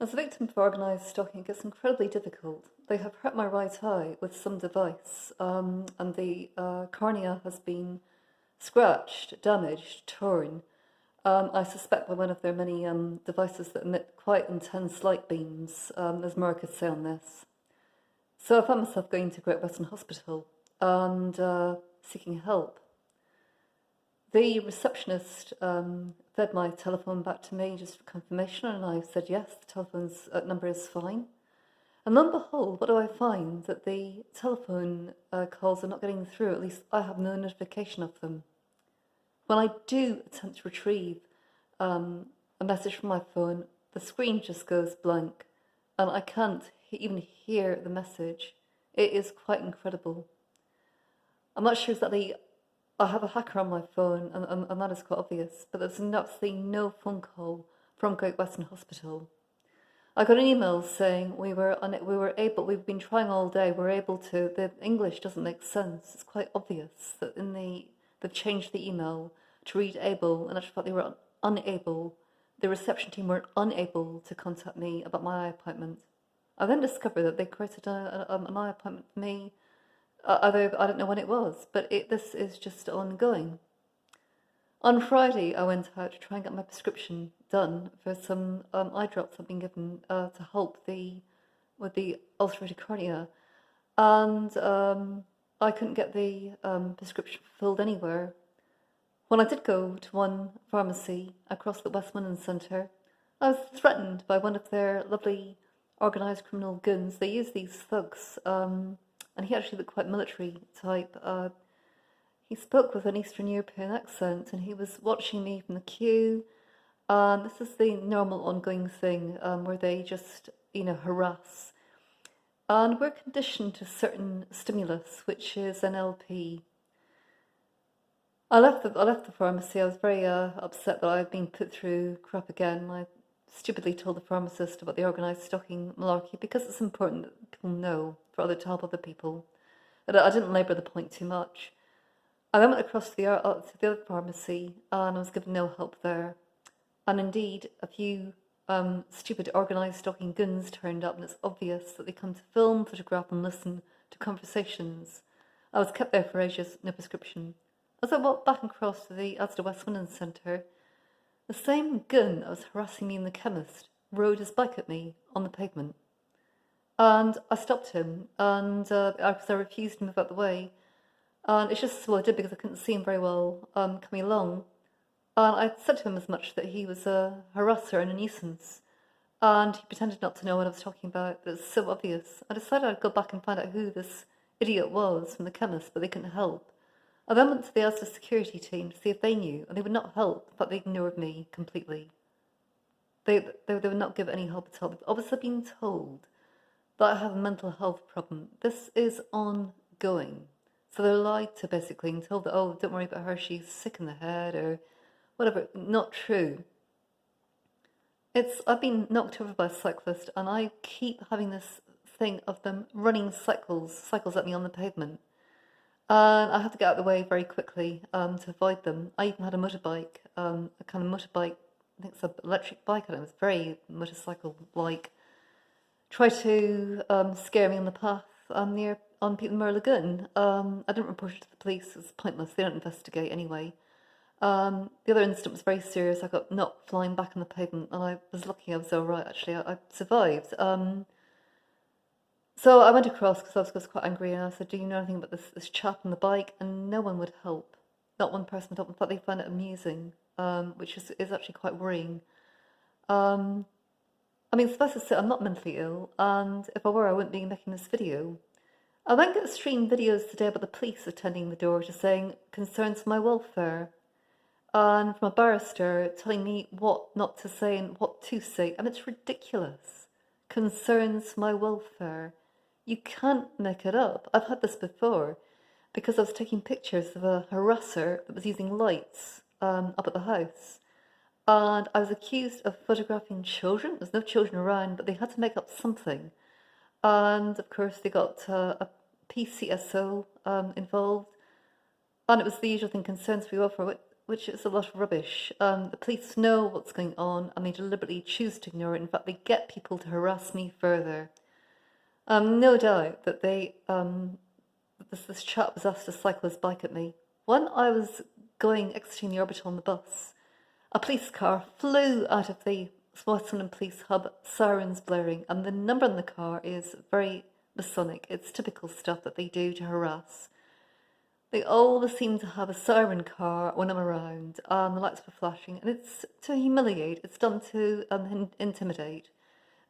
As a victim of organised stalking, it gets incredibly difficult. They have hurt my right eye with some device, and the cornea has been scratched, damaged, torn. I suspect by one of their many devices that emit quite intense light beams, as more I could say on this. So I found myself going to Great Western Hospital and seeking help. The receptionist fed my telephone back to me just for confirmation, and I said yes, the telephone's number is fine. And lo and behold, what do I find? That the telephone calls are not getting through, at least I have no notification of them. When I do attempt to retrieve a message from my phone, the screen just goes blank, and I can't even hear the message. It is quite incredible. I'm not sure exactly. I have a hacker on my phone, and that is quite obvious, but there's absolutely no phone call from Great Western Hospital. I got an email saying we've been trying all day, the English doesn't make sense. It's quite obvious that they've changed the email to read able, and actually they were unable, the reception team were unable to contact me about my eye appointment. I then discovered that they created an eye appointment for me. I don't know when it was, but this is just ongoing. On Friday, I went out to try and get my prescription done for some eye drops I've been given to help with the ulcerated cornea, and I couldn't get the prescription filled anywhere. When I did go to one pharmacy across the Westmoreland Centre, I was threatened by one of their lovely organised criminal goons. They use these thugs. And he actually looked quite military type. He spoke with an Eastern European accent, and he was watching me from the queue. This is the normal ongoing thing where they just, harass. And we're conditioned to certain stimulus, which is an LP. I left the pharmacy. I was very upset that I had been put through crap again. I stupidly told the pharmacist about the organised stalking malarkey because it's important that people know to help other people. I didn't labour the point too much. I then went across to the other pharmacy, and I was given no help there. And indeed, a few stupid organised stalking goons turned up, and it's obvious that they come to film, photograph, and listen to conversations. I was kept there for ages, no prescription. As I walked back across to the Asda Westmoreland Centre, the same gun that was harassing me in the chemist rode his bike at me on the pavement. And I stopped him, and because I refused to move out the way. And it's just what I did because I couldn't see him very well coming along. And I said to him as much that he was a harasser and a nuisance. And he pretended not to know what I was talking about. It's so obvious. I decided I'd go back and find out who this idiot was from the chemist, but they couldn't help. I then went to the Asda security team to see if they knew, and they would not help. In fact, they ignored me completely. They would not give any help at all. They've obviously been told that I have a mental health problem. This is ongoing. So they're lied to basically and told that, oh, don't worry about her, she's sick in the head or whatever. Not true. I've been knocked over by a cyclist, and I keep having this thing of them running cycles at me on the pavement. And I have to get out of the way very quickly to avoid them. I even had a motorbike, a kind of motorbike, I think it's an electric bike, I don't know, it's very motorcycle-like, try to scare me on the path on Peterborough Lagoon. I didn't report it to the police, it's pointless, they don't investigate anyway. The other incident was very serious. I got knocked flying back on the pavement, and I was lucky I was alright actually, I survived. So I went across because I was quite angry, and I said, do you know anything about this chap on the bike? And no one would help. Not one person would help. In fact, they found it amusing, which is actually quite worrying. I mean, suffice to say, I'm not mentally ill, and if I were, I wouldn't be making this video. I then get streamed videos today about the police attending the door to saying concerns my welfare, and from a barrister telling me what not to say and what to say. I mean, it's ridiculous. Concerns my welfare. You can't make it up. I've had this before because I was taking pictures of a harasser that was using lights up at the house. And I was accused of photographing children. There's no children around, but they had to make up something. And of course, they got a PCSO involved. And it was the usual thing, concerns for your welfare. which is a lot of rubbish. The police know what's going on and they deliberately choose to ignore it. In fact, they get people to harass me further. No doubt that this chap was asked to cycle his bike at me. When I was going exiting the orbital on the bus, a police car flew out of the Westmoreland Police Hub, sirens blaring, and the number on the car is very Masonic. It's typical stuff that they do to harass. They always seem to have a siren car when I'm around, and the lights were flashing, and it's to humiliate, it's done to intimidate.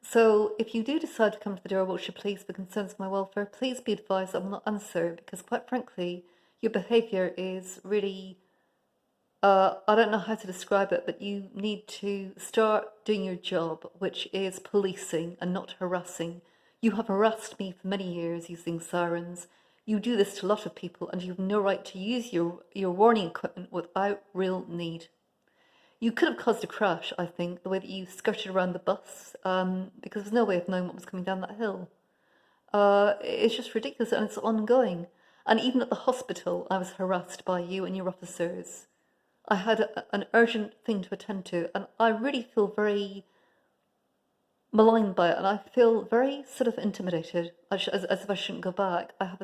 So if you do decide to come to the door Wiltshire Police for concerns of my welfare, please be advised I will not answer, because quite frankly, your behaviour is really, I don't know how to describe it, but you need to start doing your job, which is policing and not harassing. You have harassed me for many years using sirens. You do this to a lot of people, and you have no right to use your warning equipment without real need. You could have caused a crash, I think, the way that you skirted around the bus, because there's no way of knowing what was coming down that hill. It's just ridiculous, and it's ongoing. And even at the hospital, I was harassed by you and your officers. I had an urgent thing to attend to, and I really feel very maligned by it, and I feel very sort of intimidated, as if I shouldn't go back. I have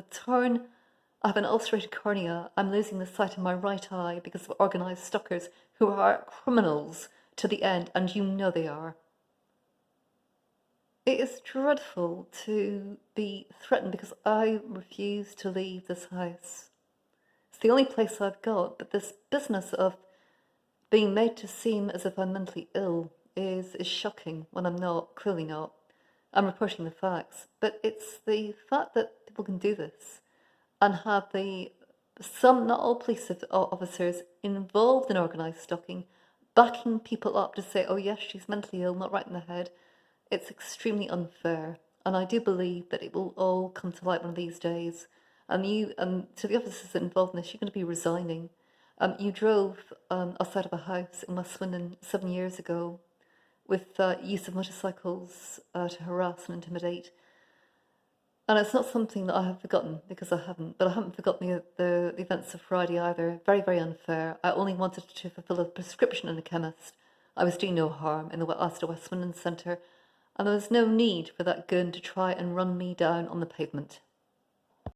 I have an ulcerated cornea. I'm losing the sight in my right eye because of organised stalkers who are criminals to the end, and you know they are. It is dreadful to be threatened because I refuse to leave this house. It's the only place I've got, but this business of being made to seem as if I'm mentally ill is shocking when I'm not, clearly not. I'm reporting the facts, but it's the fact that people can do this and have not all police officers involved in organised stalking, backing people up to say, oh yes, she's mentally ill, not right in the head. It's extremely unfair, and I do believe that it will all come to light one of these days. And to the officers involved in this, you're going to be resigning. You drove outside of a house in West Swindon 7 years ago with use of motorcycles to harass and intimidate. And it's not something that I have forgotten, because I haven't, but I haven't forgotten the events of Friday either. Very, very unfair. I only wanted to fulfil a prescription in a chemist. I was doing no harm in the Astor West Swindon Centre, and there was no need for that goon to try and run me down on the pavement.